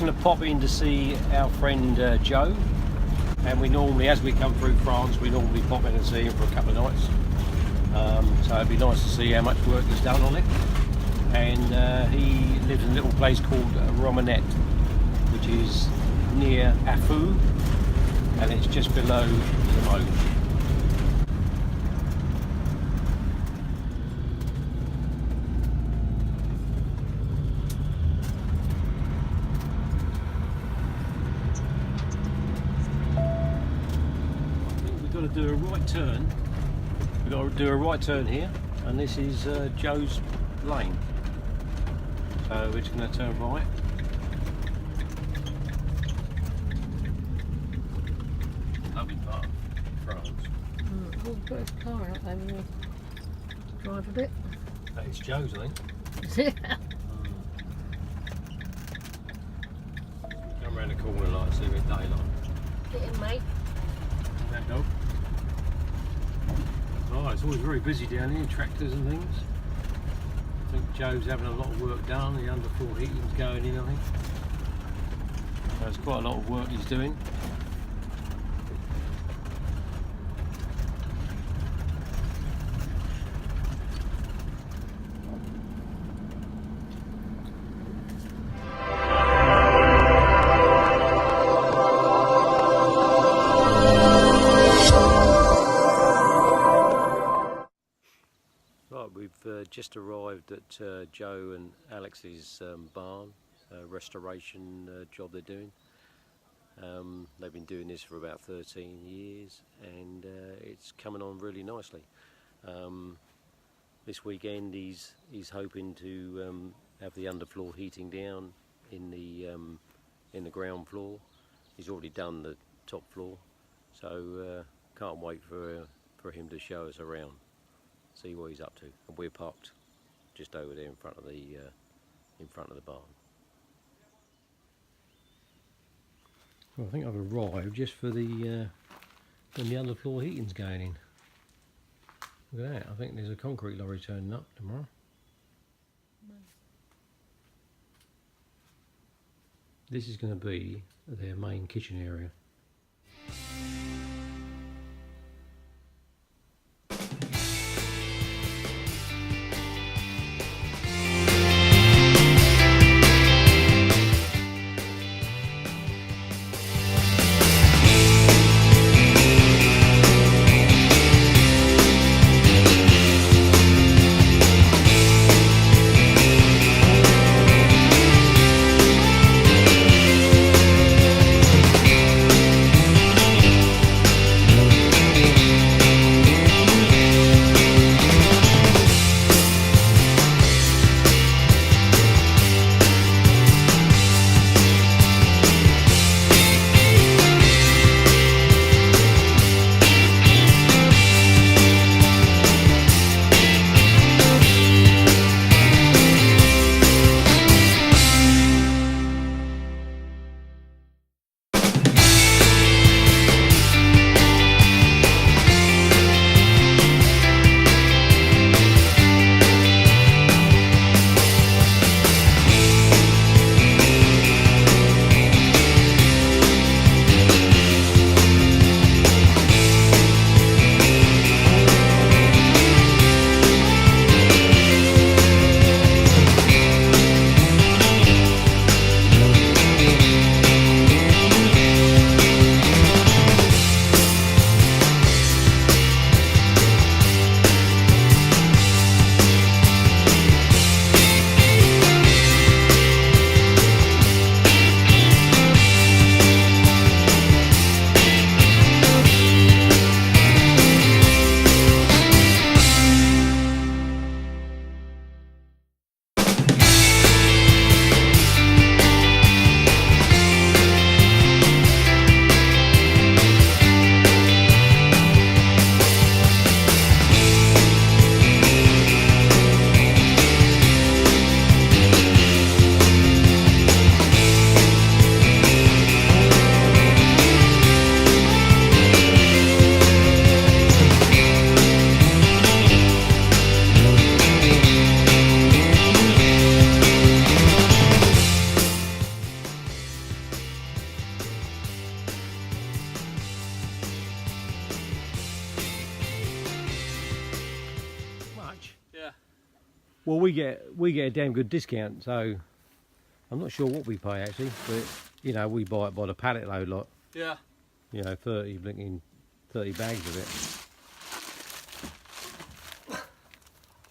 going to pop in to see our friend Joe, and we normally, as we come through France, we normally pop in and see him for a couple of nights. So it'd be nice to see how much work he's done on it. And he lives in a little place called Romanette, which is near Affou, and it's just below Limoges. To do a right turn. We've got to do a right turn here, and this is Joe's lane. So we're just going to turn right. Lovely part of France. We'll put his car out there and we'll drive a bit. That is Joe's, I think. Yeah. Come round the corner like see it's daylight. Get in, mate. That dog. Oh, it's always very busy down here, tractors and things. I think Joe's having a lot of work done, the underfloor heating's going in, I think. So it's quite a lot of work he's doing. We've just arrived at Joe and Alex's barn, restoration job they're doing. They've been doing this for about 13 years and it's coming on really nicely. This weekend he's hoping to have the underfloor heating down in the ground floor. He's already done the top floor, so can't wait for him to show us around. See what he's up to. And we're parked just over there in front of the barn. Well, I think I've arrived just for when the underfloor heating's going in. Look at that. I think there's a concrete lorry turning up tomorrow. This is going to be their main kitchen area. Well, we get a damn good discount, so I'm not sure what we pay actually, but you know, we buy it by the pallet load lot. Yeah. You know, 30 bags of it.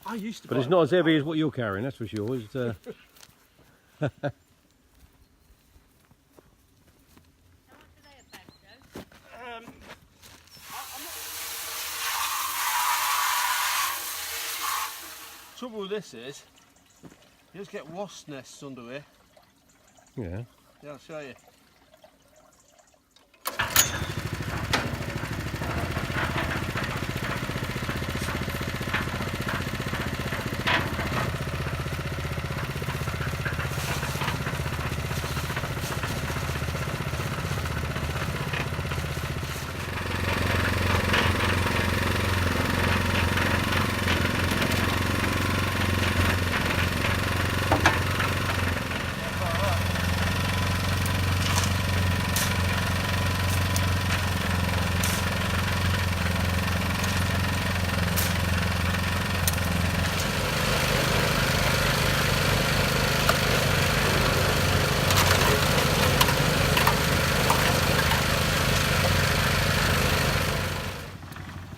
I used to. But it's not as heavy as what you're carrying, that's for sure. It's, How much are they a bag, Joe? I'm not. Trouble with this is, you just get wasp nests under here. yeah. Yeah, I'll show you.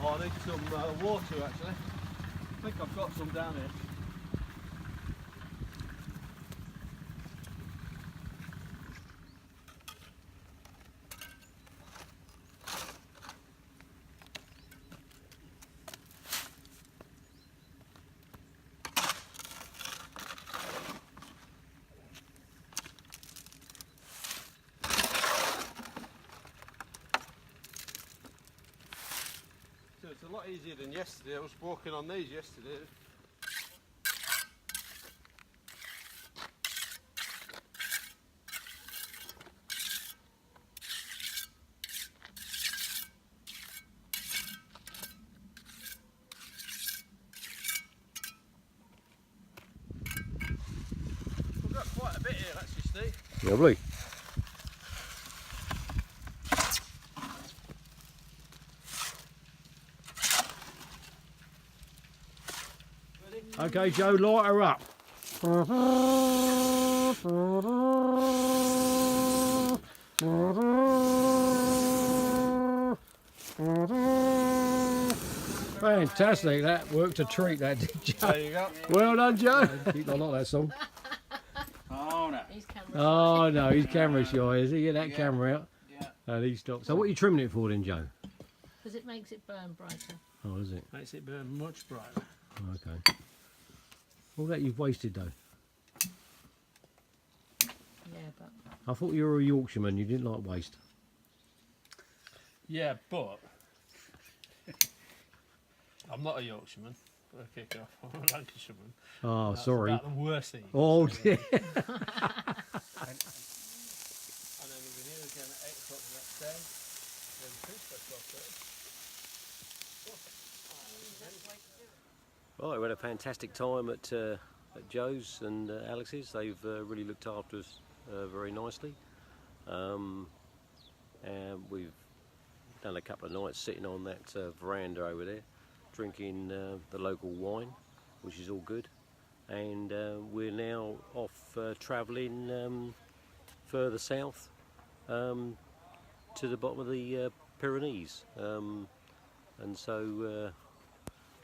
Oh, I need some water actually. I think I've got some down here. So it's a lot easier than yesterday. I was walking on these yesterday. We've got quite a bit here actually, Steve. Lovely. Okay, Joe, light her up. Fantastic, that worked a treat, that did, Joe. There you go. Well done, Joe. I like that song. Oh no. He's camera. Oh no, he's camera shy, is he? Get that camera out. Yeah. And he stopped. So what are you trimming it for then, Joe? Because it makes it burn brighter. Oh, is it? Makes it burn much brighter. Oh, okay. All that you've wasted though. Yeah, but I thought you were a Yorkshireman, you didn't like waste. Yeah, but I'm not a Yorkshireman. For a kick off, I'm a Lancashireman. Oh, That's sorry. about the worst thing. Oh dear. And then we'll be here again at 8 o'clock the next day. Then finish by 12:30. Right, we had a fantastic time at Joe's and Alex's. They've really looked after us very nicely. And we've done a couple of nights sitting on that veranda over there, drinking the local wine, which is all good. And we're now off travelling further south to the bottom of the Pyrenees. And so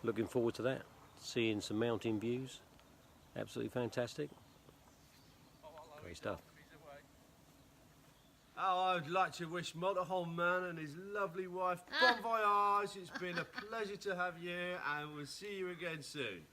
looking forward to that, seeing some mountain views. Absolutely fantastic. Great stuff. Oh, I'd like to wish Motorhome Man and his lovely wife bon voyage. It's been a pleasure to have you, and we'll see you again soon.